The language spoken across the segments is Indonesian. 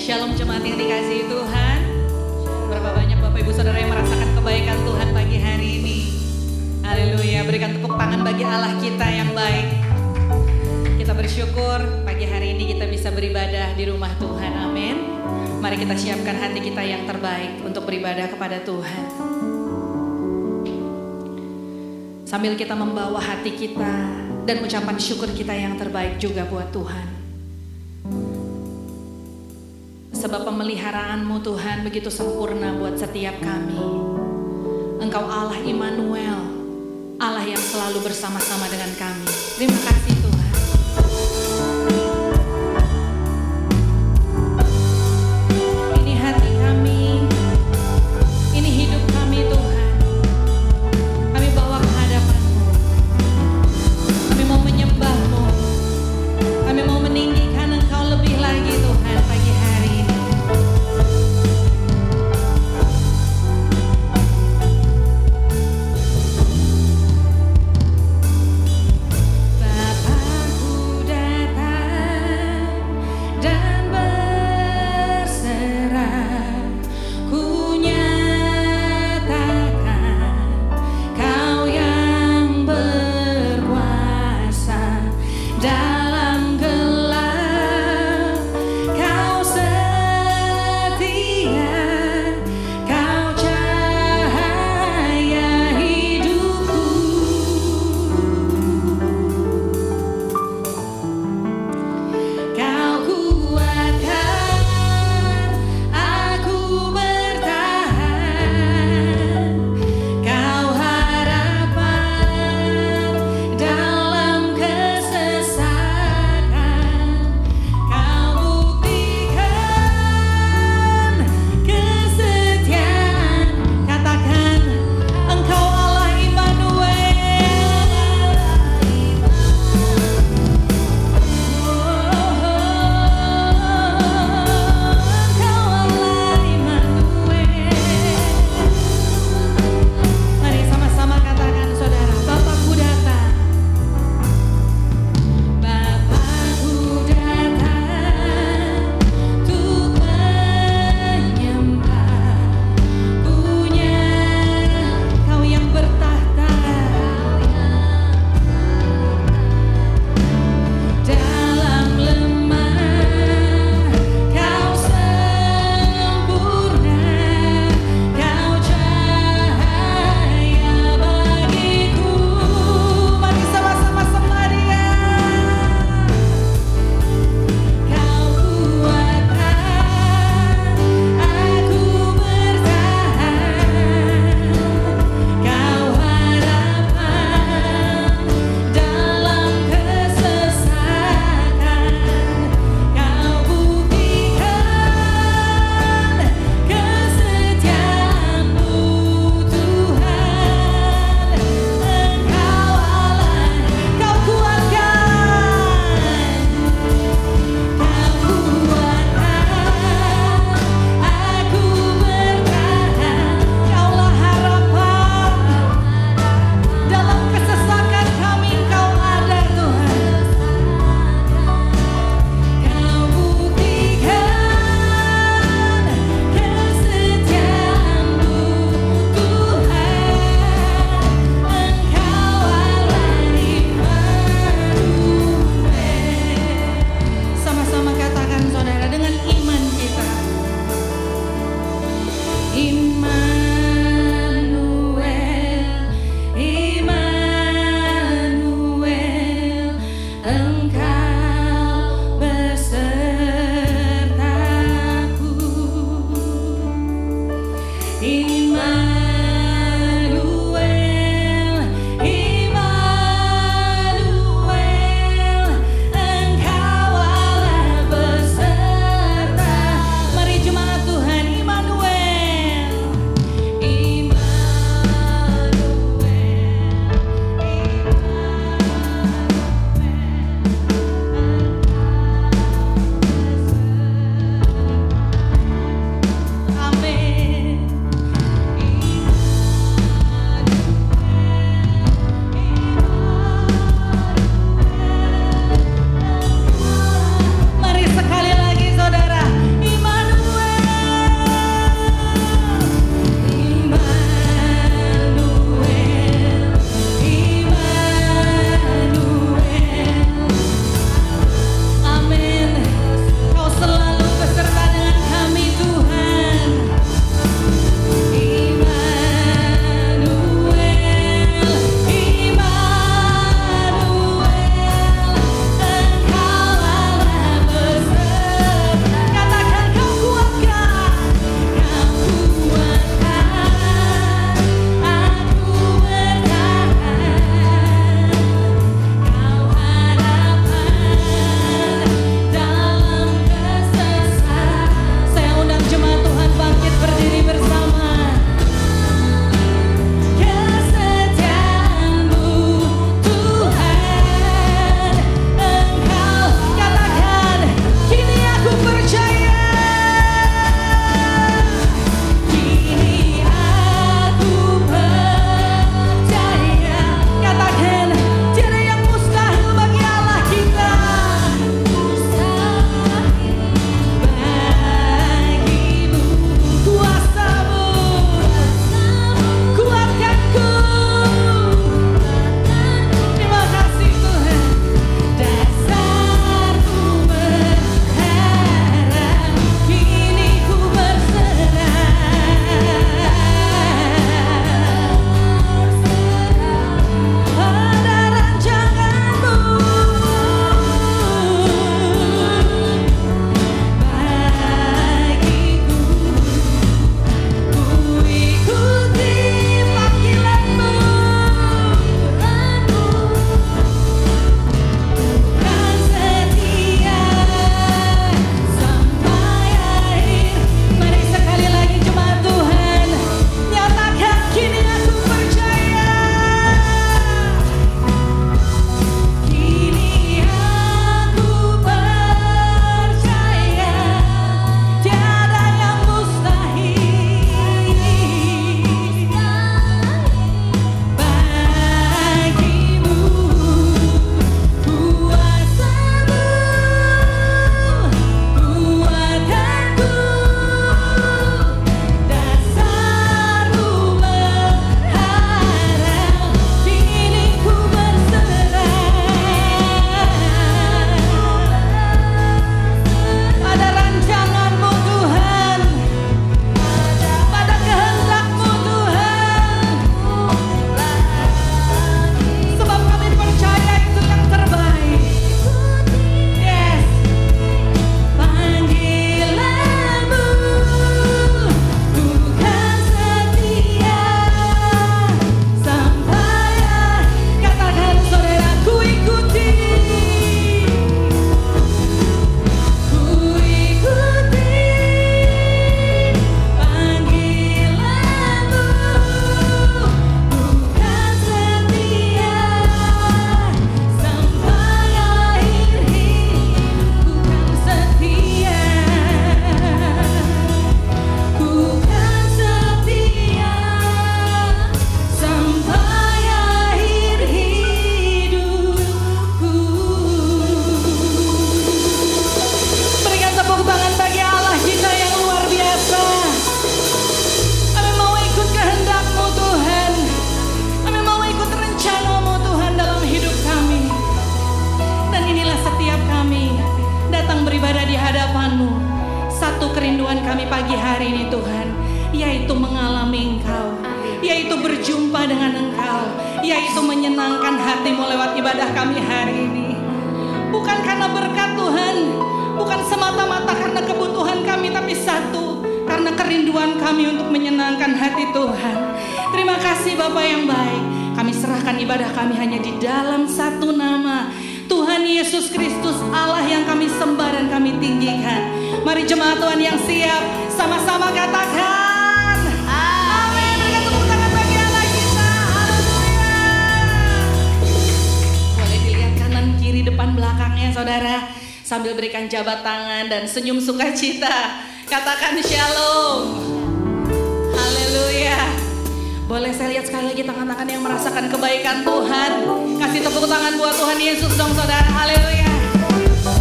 Shalom jemaat yang dikasihi Tuhan. Berapa banyak Bapak Ibu Saudara yang merasakan kebaikan Tuhan pagi hari ini. Haleluya, berikan tepuk tangan bagi Allah kita yang baik. Kita bersyukur pagi hari ini kita bisa beribadah di rumah Tuhan, amin. Mari kita siapkan hati kita yang terbaik untuk beribadah kepada Tuhan. Sambil kita membawa hati kita dan ucapan syukur kita yang terbaik juga buat Tuhan. Sebab pemeliharaanmu Tuhan begitu sempurna buat setiap kami. Engkau Allah Immanuel, Allah yang selalu bersama-sama dengan kami. Terima kasih Tuhan. Ini hati kami, ini hidup kami Tuhan. Kami bawa ke hadapan-Mu. Kami mau menyembah-Mu. Kami mau meninggikan Engkau lebih lagi Tuhan pagi hari ini. kerinduan kami pagi hari ini Tuhan, yaitu mengalami Engkau, yaitu berjumpa dengan Engkau, yaitu menyenangkan hati-Mu lewat ibadah kami hari ini. Bukan karena berkat Tuhan, bukan semata-mata karena kebutuhan kami, tapi satu, karena kerinduan kami untuk menyenangkan hati Tuhan. Terima kasih Bapa yang baik. Kami serahkan ibadah kami hanya di dalam satu nama, Tuhan Yesus Kristus, Allah yang kami sembah dan kami tinggikan. Mari jemaat Tuhan yang siap, sama-sama katakan amin. Berikan tepuk tangan bagi Allah kita. Haleluya. Boleh dilihat kanan kiri depan belakangnya saudara, sambil berikan jabat tangan dan senyum sukacita. Katakan shalom. Haleluya. Boleh saya lihat sekali lagi tangan-tangan yang merasakan kebaikan Tuhan. Kasih tepuk tangan buat Tuhan Yesus dong saudara. Haleluya.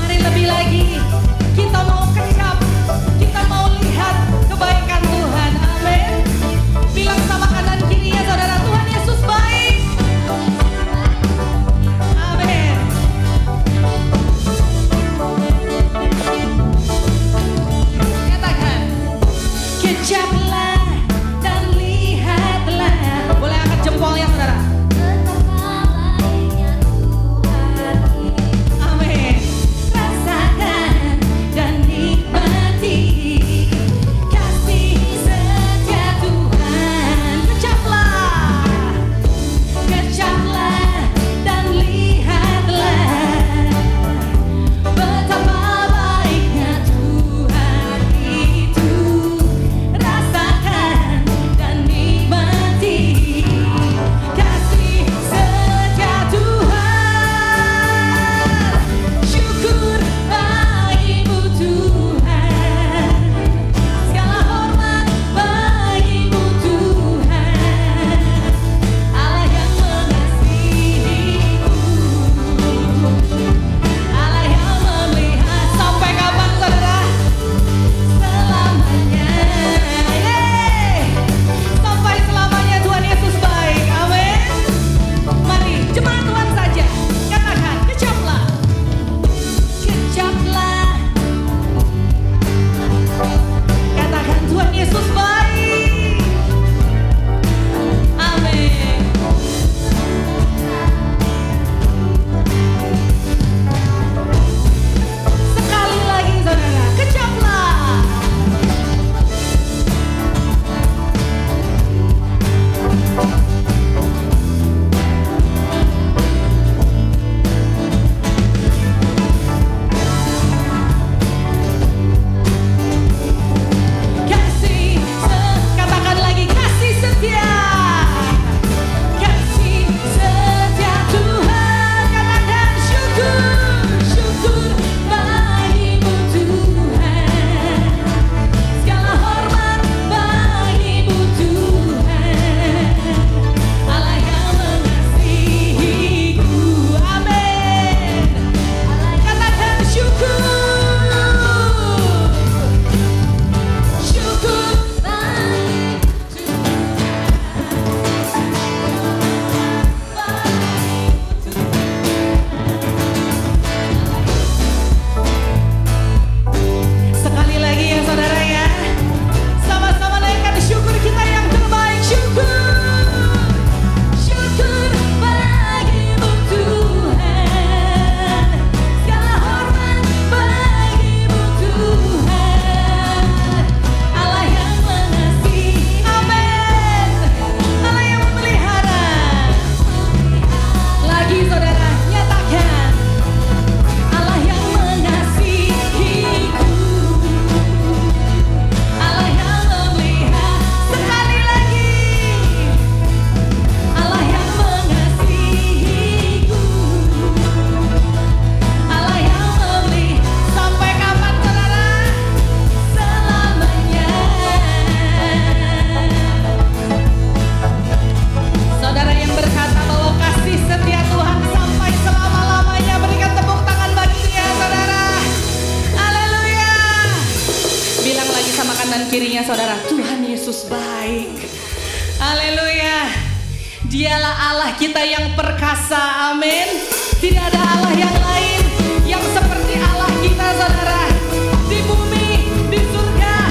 Mari lebih lagi. Kita mau kecap. Kita mau lihat kebaikan Tuhan. Amin. Bilang sama kanan kirinya saudara, Tuhan Yesus baik. Amin. Katakan, kecaplah dan lihatlah. Boleh angkat jempolnya saudara. Amin. Rasakan dan nikmati kasih setia Tuhan. Kecaplah, kecaplah dan lihatlah betapa baiknya Tuhan itu. Rasakan dan nikmati kasih setia Tuhan. Syukur bagimu Tuhan, segala hormat bagimu Tuhan, Allah yang mengasihiku, Allah yang melihat. Sampai kapan saudara? Selamanya. Yeay. Sampai selamanya Tuhan Yesus baik. Amin. Mari jemaat Tuhan saja katakan, kecaplah, kecaplah. Katakan Tuhan Yesus baik. Amin. Sekali lagi saudara, kecaplah. Katakan lagi, kasih setia. Kasih setia Tuhan. Katakan syukur, syukur bagimu Tuhan, segala hormat bagimu Tuhan, Allah yang mengasihiku. Amin. Katakan syukur, syukur bagimu sekali lagi ya saudara ya. Sama-sama naikkan syukur kita yang terbaik. Syukur, syukur bagimu Tuhan, segala hormat bagimu Tuhan, Allah yang mengasihi. Amin. Allah yang memelihara. Lagi saudara, nyatakan Allah yang mengasihiku, Allah yang memelihara. Sekali lagi, Allah yang mengasihiku, Allah yang memelihara. Sampai kapan saudara? Selamanya. Saudara yang berkata bahwa kasih setia Tuhan sampai selama-lamanya, berikan tepuk tangan baginya saudara. Haleluya. Bilang lagi sama kanan kirinya saudara, Tuhan Yesus baik. Haleluya. Dialah Allah kita yang perkasa. Amin. Tidak ada Allah yang lain yang seperti Allah kita saudara. Di bumi, di surga,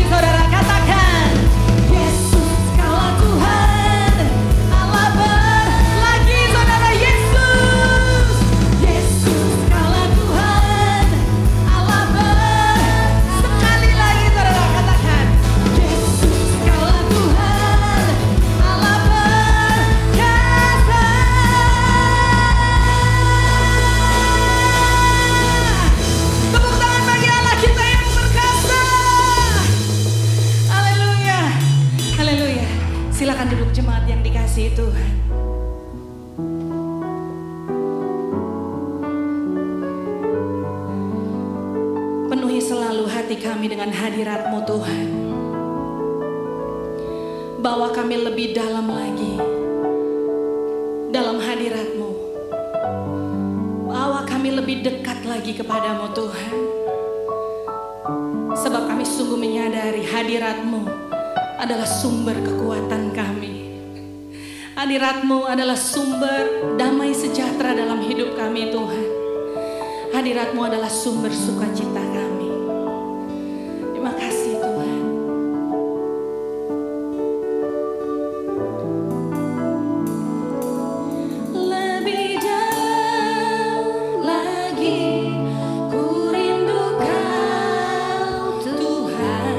saudara, katakan Yesus kaulah Tuhan Allah lagi saudara, Yesus kaulah Tuhan Allah sekali lagi saudara, katakan Yesus kaulah Tuhan Allah berkata. Tepuk tangan bagi Allah kita yang berkasa. Haleluya, haleluya. Silakan duduk jemaat yang dikasihi Tuhan. Penuhi selalu hati kami dengan hadirat-Mu Tuhan. Bawa kami lebih dalam lagi dalam hadirat-Mu. Bawa kami lebih dekat lagi kepadamu Tuhan. Sebab kami sungguh menyadari hadirat-Mu adalah sumber kekuatan kami. Hadirat-Mu adalah sumber damai sejahtera dalam hidup kami Tuhan. Hadirat-Mu adalah sumber sukacita kami. Terima kasih Tuhan. Lebih dalam lagi ku rindu Kau Tuhan,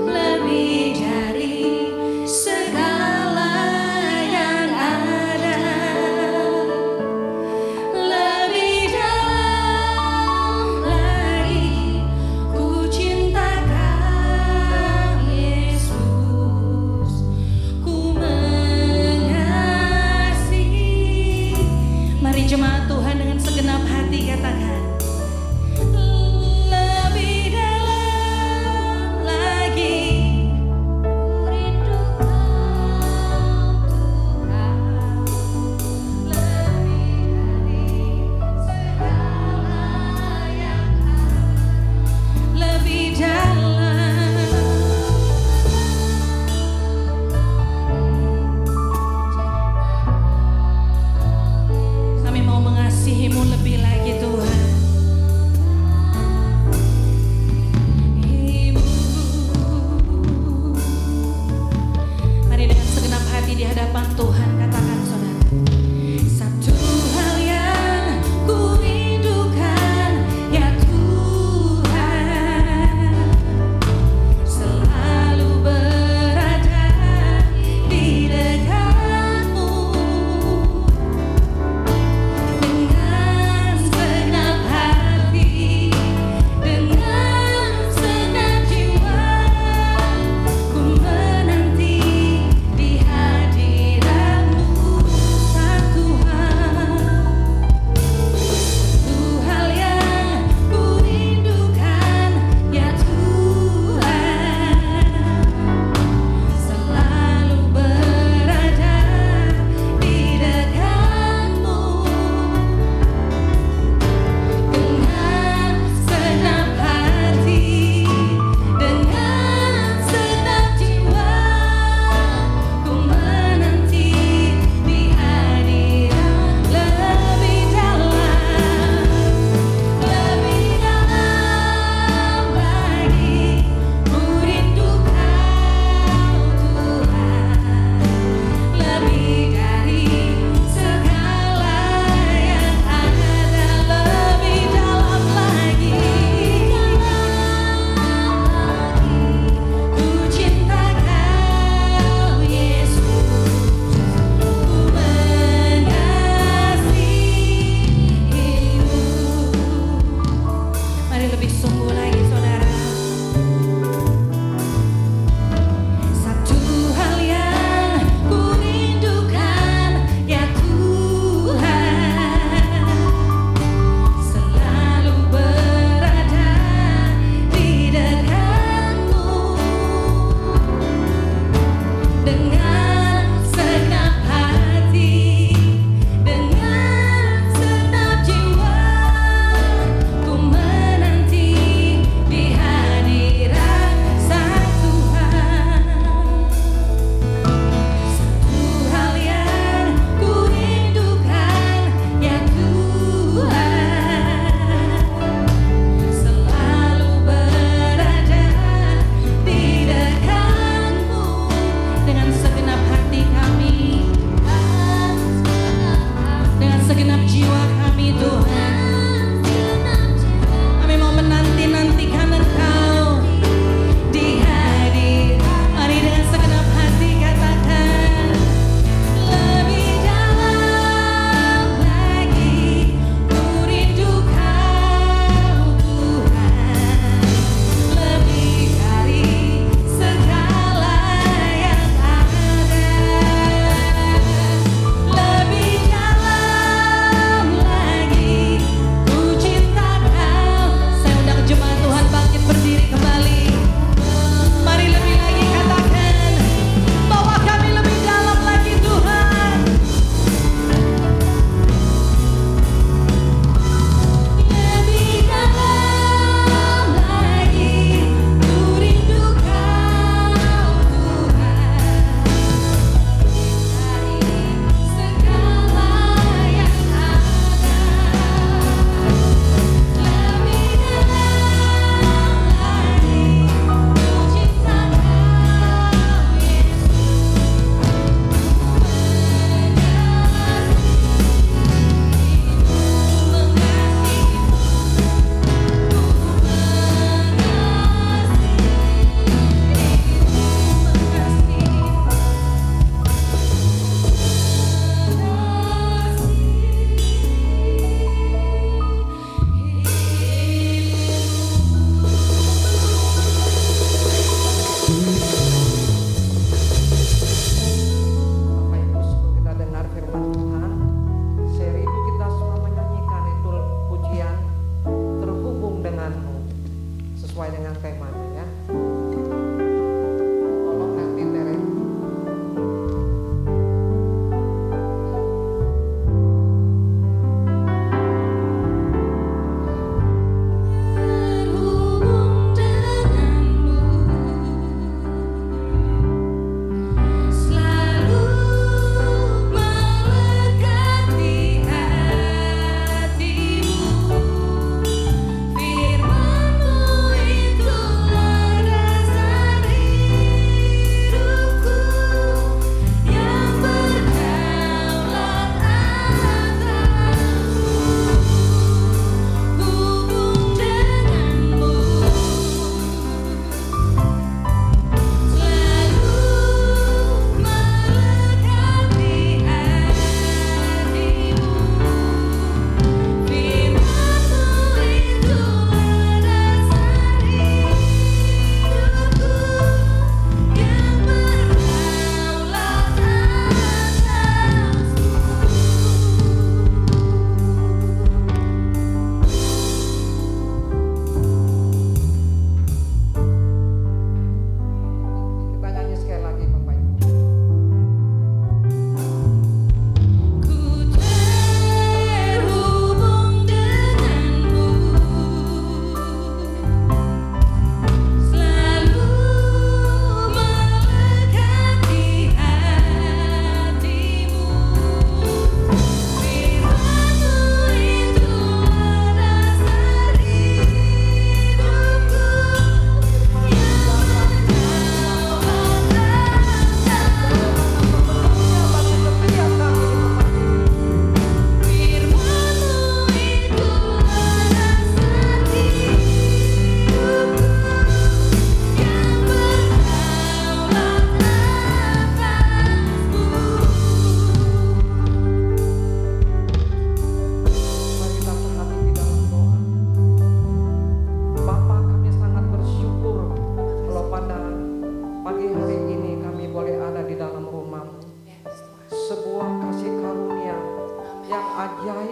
lebih dari segala yang ada, lebih dalam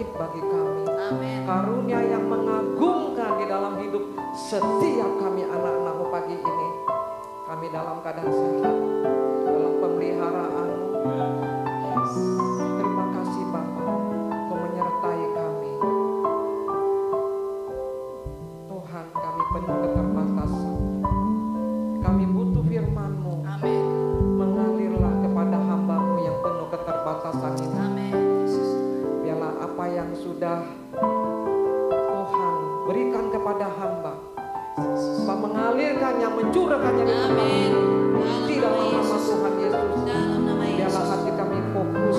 baik bagi kami. Amin. Karunia yang mengagumkan di dalam hidup setiap kami anak-anakmu pagi ini. Kami dalam keadaan sehat, dalam pemeliharaan-Mu. Terima kasih Bapa, Kau menyertai kami. Tuhan, kami penuh keterbatasan. Kami butuh firman-Mu. Amin. Mengalirlah kepada hamba-Mu yang penuh keterbatasan ini. Amin. Biarlah apa yang sudah Tuhan berikan kepada hamba, Bapa mengalirkannya, mencurahkannya di Amin. di dalam nama Tuhan Yesus. Dalam nama Yesus. Biarlah hati kami fokus